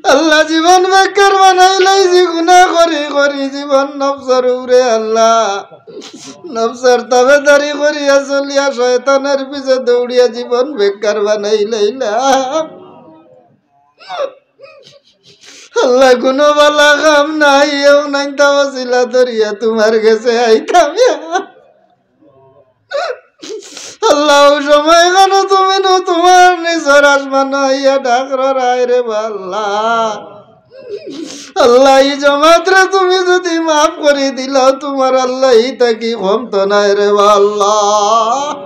আল্লাহ জীবন বেকার বানাইলাইছি গুনাহ করি করি জীবন নফসর উরে আল্লাহ নফসর তাবেদারি করিয়া চলিয়া শয়তানের পিছে দৌড়িয়া জীবন বেকার বানাইলাইলাম আল্লাহ কোনো বালা কাম নাই এও নাই তা ওসিলা ধরিয়া তোমার কাছে আইতাম আল্লাহ সময় কেন তুমি নো তোমার নিজের আসমান আইয়া ডাকর আয়রে আল্লাহ আল্লাহ এই জমাত্রে তুমি যদি মাফ করে দিলাও তোমার আল্লাহ তাকি কম তো নাই রে আল্লাহ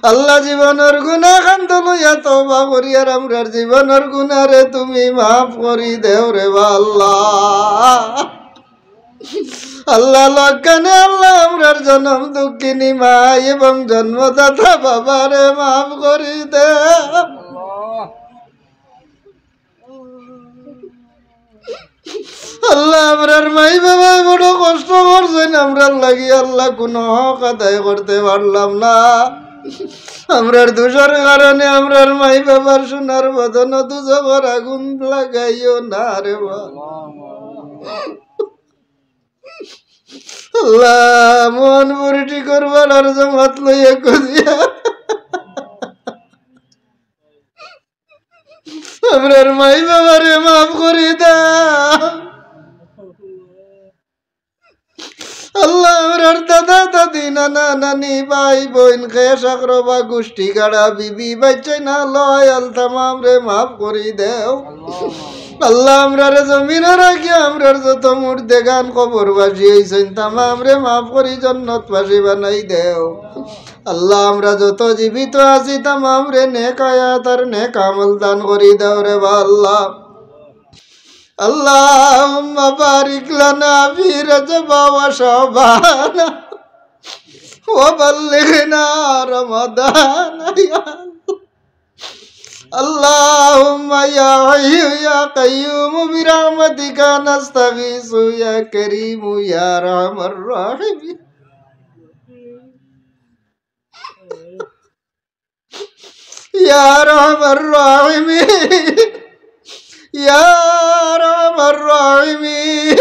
আল্লাহ জীবনের গুনাহ খান্ত লইয়া তওবা করিয়া আমরার জীবনের গুনাহরে তুমি মাফ করি দেও রে আল্লাহ আল্লাহ লক্ষ্যে আল্লাহ আমরার জন্ম দুঃখিনী মা এবং জন্মদাতা বাবারে মাফ করি দে আল্লাহ আমরার মাই বাবা বড় কষ্ট করছেন আমরার লাগি আল্লাহ কোনো হক আদায় করতে পারলাম না আমরার দোষের কারণে আমরার মাই বাবার সোনার বদন দুজবর আগুন লাগাইও না রে আল্লাহ মন বুড়িটি করবার আর জমাত লইয়া করিয়া আমরার মাই বাবারে মাফ করি দাও আল্লাহ আমরার দাদা দাদি নানা নানি ভাই বোন খেস আকরবা গোষ্ঠী গাড়া বিবি বাচ্চাই না লয় আলতামাম রে মাফ করি দেও আল্লাহ আমরারে জমিনে রাখি আমরার যত মুর্দে গান কবর বাসি হইছেন তামাম রে মাফ করি জন্নত বাসি বানাই দেও আল্লাহ আমরা যত জীবিত আছি তামাম রে নেক আয়াত আর নেক আমল দান করি দেও রে আল্লাহ আল্লাহুম্মা বারিক লানা ফি রজব ওয়া শাবান ওয়া বাল্লিগনা রমাদান ইয়া আল্লাহুম্মা ইয়া হাইয়্যু ইয়া কাইয়্যুম বিরহমাতিকা নাস্তাগীসু ইয়া কারীম ইয়া আরহামার রাহিমিন ইয়া আরহামার রাহিমিন ইয়া আরহামার রাহিমিন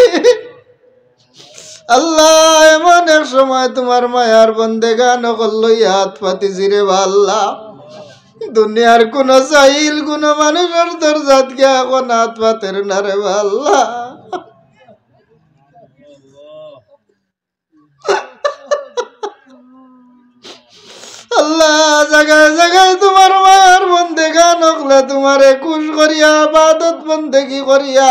আল্লাহ এমন এক সময় তোমার মায়ার বন্দেগান লইয়া হাত পাতিছি রে আল্লাহ দুনিয়ার কোন চাইল কোন মানুষের দরজাত কে এখন হাত পাতের না রে আল্লাহ আল্লাহ জায়গায় জায়গায় তোমার মায়ার বন্দেগান হকলে তোমারে খুশ করিয়া ইবাদত বন্দেগি করিয়া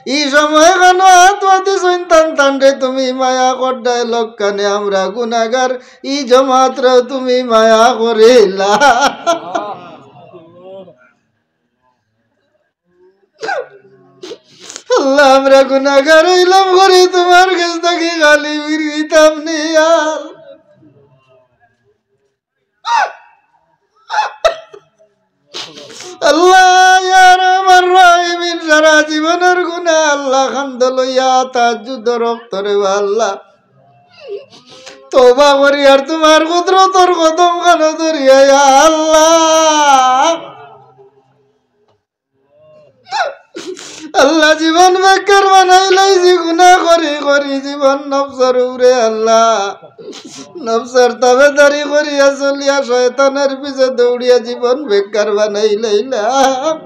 এই সময় কেন আত্মাতে সন্তান তান্ডে তুমি মায়া করডাই লক্ষণে আমরা গুনাগার ই জমাত্র তুমি মায়া করিলা আল্লাহ আমরা গুনাগার হইলাম করি তোমার কাছ থেকে গালি বিরিতাম নিয়াল আল্লাহ ইয়া রহমান রহিমিন সারা জীবনের গুনাহ আল্লাহ খান্দ লইয়া তাহাজ্জুদ রক্তরে আল্লাহ তওবা করি আর তোমার কুদরতর কদম খানো ধরিয়া ইয়া আল্লাহ আল্লাহ জীবন বেকার বানাইলাইছি গুনাহ করি করি জীবন নফসর উরে আল্লাহ নফসর তাবেদারি করিয়া চলিয়া শয়তানের পিছে দৌড়িয়া জীবন বেকার বানাইলাইলাম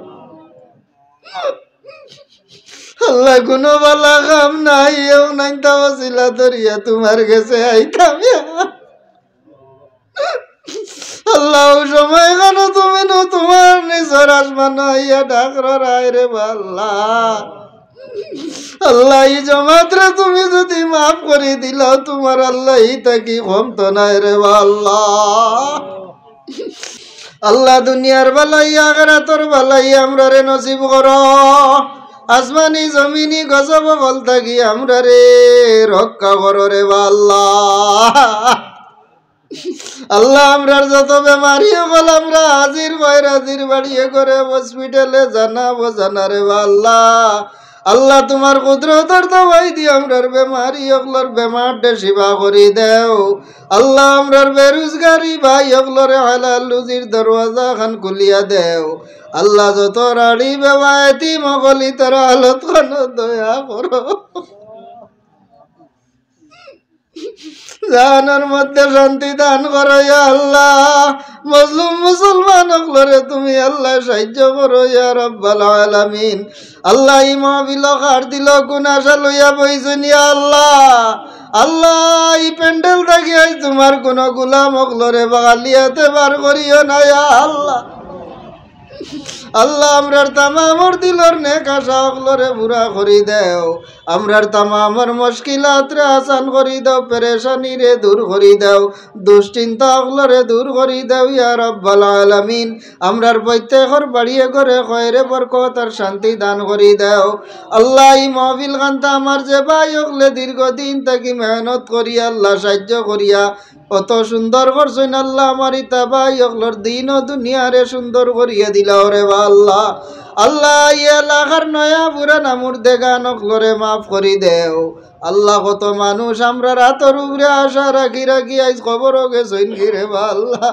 আল্লাহ কোনো বালা কাম নাই এও নাই তা ওসিলা ধরিয়া তোমার কাছে আইতাম আল্লাহ সময় কেন তুমি নো তোমার নিজের আসমান আইয়া ডাকর আয়রে আল্লাহ আল্লাহ এই জমাত্রে তুমি যদি মাফ করে দিলাও তোমার আল্লাহ তাকি কম তো নাই রে আল্লাহ আল্লাহ দুনিয়ার বালাই আখিরাতের বালাই আমরা রে নসিব করো আসমানি জমিনি গজব বল থাকি আমরা রে রক্ষা করো রে আল্লাহ আল্লাহ আমরার যত বেমারি হল আমরা হাজির বাইর হাজির বাড়িয়ে করে হসপিটালে জানাবো জানারে আল্লাহ আল্লাহ তোমার কুদরতর দওয়াই দি আমরার বেমারি অগলর বেমারটা শিবা করি দেও আল্লাহ আমরার বেরোজগারি ভাই অগলরে হালাল রুজির দরওয়াজা খান খুলিয়া দেও আল্লাহ যত রাড়ি বেবায়তি মগলি তোর হালত খান দয়া করো জাহানের মধ্যে শান্তি দান করো ইয়া আল্লাহ মুসলিম মুসলমান হকলরে তুমি আল্লাহ সাহায্য করো ইয়া রাব্বাল আলামিন আল্লাহ এই মাহফিল কার দিল কোন আশা লইয়া বইছেন ইয়া আল্লাহ আল্লাহ এই প্যান্ডেল থাকি আজ তোমার কোন গোলাম হকলরে বাগালিয়াতে বার করিও না ইয়া আল্লাহ আল্লাহ আমরার তামামর দিলর নেক আশা হকলরে পুরা করি দেও আমরার তামামর মুশকিলাত রে আসান করি দাও পেরেশানি রে দূর করি দাও দুশ্চিন্তা হকলরে দূর করি দাও ইয়া রাব্বাল আলামিন আমরার প্রত্যেকর বাড়িয়ে করে খয়রে বরকত আর শান্তি দান করি দাও আল্লাহ এই মাহফিল খানটা আমার যে ভাই হকলে দীর্ঘদিন থাকি মেহনত করিয়া আল্লাহ সাহায্য করিয়া কত সুন্দর করছেন আল্লাহ আমার ইতা ভাই হকলর দিন ও দুনিয়ারে সুন্দর করিয়া দিলাও রে আল্লাহ আল্লাহ এলাকার নয়া পুরানা মুর্দেগান হকলরে মাফ করি দেও আল্লাহ কত মানুষ আমরা রাতর উপরে আশা রাখি রাখি আজ খবর গেছেন ঘিরে আল্লাহ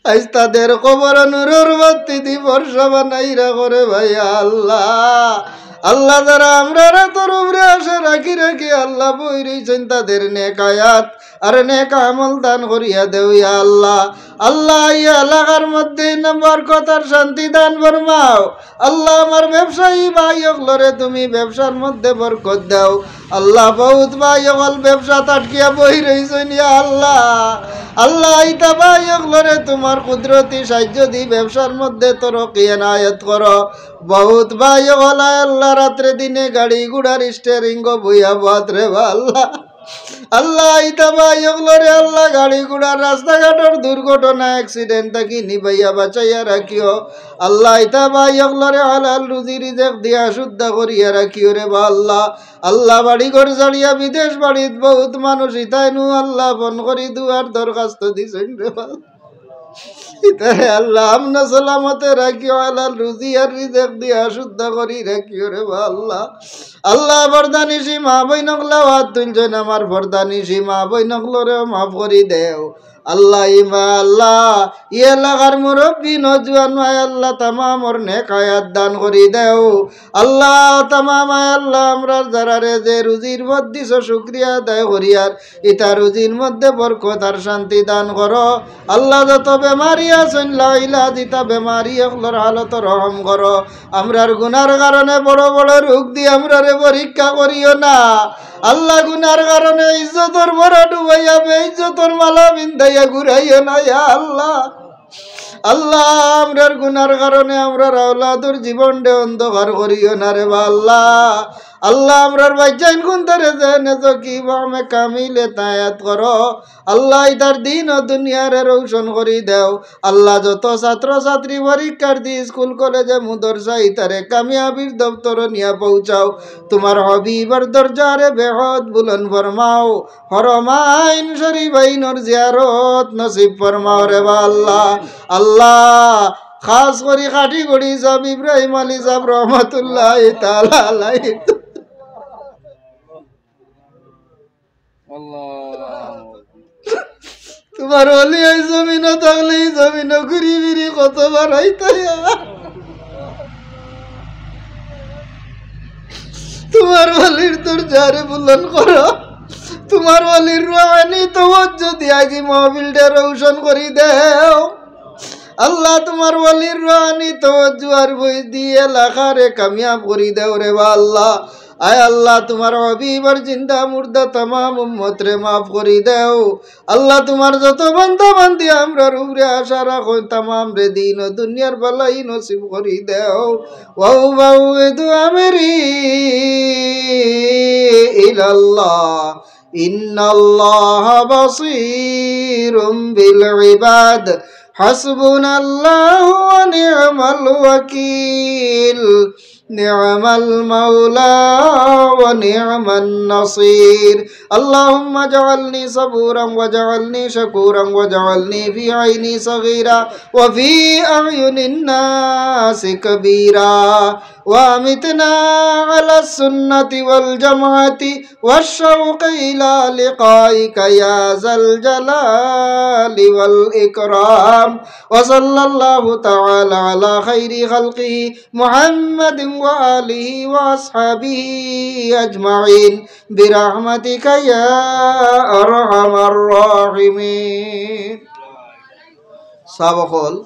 আজ তাদের খবর নুরুর বাতি দি বর্ষা বানাইরা করে ভাই আল্লাহ আল্লাহ যারা আমরা রাতর উপরে আশা রাখি রাখি আল্লাহ বই রইছেন তাদের নেক আয়াত আর নেক আমল দান করিয়া দেও ইয়া আল্লাহ আল্লাহ এই এলাকার মধ্যে বরকতার শান্তি দান ফরমাও আল্লাহ আমার ব্যবসায়ী ভাই হকলরে তুমি ব্যবসার মধ্যে বরকত দাও আল্লাহ বহুত ভাই হকল ব্যবসা তাটকিয়া বই রইছেন ইয়া আল্লাহ আল্লাহ ইতা ভাই হকলরে তোমার কুদরতি সাহায্য দি ব্যবসার মধ্যে তরক্কি এনায়েত করো বহুত ভাই হকল আল্লাহ রাত্রে দিনে গাড়ি ঘোড়ার স্টিয়ারিং বইয়া বাত রে আল্লাহ আল্লাহ ইতা ভাই হকলরে আল্লাহ গাড়ি ঘোড়ার রাস্তাঘাটের দুর্ঘটনা অ্যাক্সিডেন্ট থাকি নিবাইয়া বাঁচাইয়া রাখিও আল্লাহ ইতা ভাই হকলরে হালাল রুজি রিজেক দিয়া শুদ্ধ করিয়া রাখিও রে আল্লাহ আল্লাহ বাড়ি ঘর ছাড়িয়া বিদেশ বাড়িত বহুত মানুষ ইতাই নু আল্লাহ ফোন করি দুয়ার দরখাস্ত দিছেন রে ইতারে আল্লাহ আমনা সালামতে রাখিও হালাল রুজি আর রিজেক দিয়া শুদ্ধ করি রাখিও রে আল্লাহ আল্লাহ বরদানিসি মা বই নকলা হাত তুলছেন আমার বরদানিসি মা বই নকলরে মাফ করি দেও আল্লাহ ইমা আল্লাহ ই এলাকার মুরব্বী নজওয়ান ভাই আল্লাহ তামামর নেক হায়াত দান করি দেও আল্লাহ তামাম আল্লাহ আমরা যারা রে যে রুজির মধ্যে শুকরিয়া আদায় করিয়ার ইতা রুজির মধ্যে বরকত আর শান্তি দান করো আল্লাহ যত বেমারি আছেন লাইলা দিতা বেমারি হকলর হালত রহম করো আমরার গুনার কারণে বড় বড় রোগ দিয়ে আমরা রে পরীক্ষা করিও না আল্লাহ গুনার কারণে ইজ্জতর বড় ডুবাইয়া বেইজ্জতর মালা বিন্দাইয়া ঘুরাইও না ইয়া আল্লাহ আল্লাহ আমরার গুনার কারণে আমরার আওলাদর জীবনটা অন্ধকার করিও না রে আল্লাহ আল্লাহ আমরার বাচ্চাইন কুন্তরে জেনে তো কি বামে কামিলে তায়াত করো আল্লাহ ইতার দিন ও দুনিয়ারে রৌশন করি দেও আল্লাহ যত ছাত্র ছাত্রী পরীক্ষার্থী স্কুল কলেজে মুদরসা ইতারে কামিয়াবির দপ্তর নিয়ে পৌঁছাও তোমার হবিবার দরজারে বেহদ বুলন ফরমাও হরমাইন শরীফাইনর জিয়ারত নসিব ফরমাও রে আল্লাহ আল্লাহ খাস করি খাটি গড়ি সাহেব ইব্রাহিম আলী সাহেব রহমতুল্লাহ তাআলা আলাইহি তোমার ওলি এই জমিন থাকলে এই জমিন ঘুরি ফিরি কতবার হইতে তোমার ওলির তোর যারে বুলন করো তোমার ওলির রোহানি তওয়াজ্জু দিয়া কি মাহফিলটা রৌশন করি দেও আল্লাহ তোমার ওলির রোহানি তওয়াজ্জু আর বই দিয়ে এলাকারে কামিয়াব করি দেও রে আল্লাহ আয় আল্লাহ তোমার হবিবার জিন্দা মুর্দা तमाम উম্মত রে মাফ করি দেও আল্লাহ তোমার যত বান্দা বান্দি আমরা উপরে আশা রাখো तमाम রে দিন ও দুনিয়ার ভালাই নসিব করি দেও ওয়াও ওয়াও দুআ মেরি ইলাল্লাহ ইন্নাল্লাহা বাসীরুম বিল ইবাদ হাসবুনাল্লাহু ওয়া নি'মাল ওয়াকিল نعم المولى ونعم النصير. اللهم اجعلني صبورا واجعلني شكورا واجعلني في عيني صغيرا وفي أعين الناس كبيرا وامتنا على السنة والجماعة والشوق إلى لقائك يا ذا الجلال والإكرام. وصلى الله تعالى على خير خلقه محمد وآله وأصحابه أجمعين برحمتك يا أرحم الراحمين. سابقول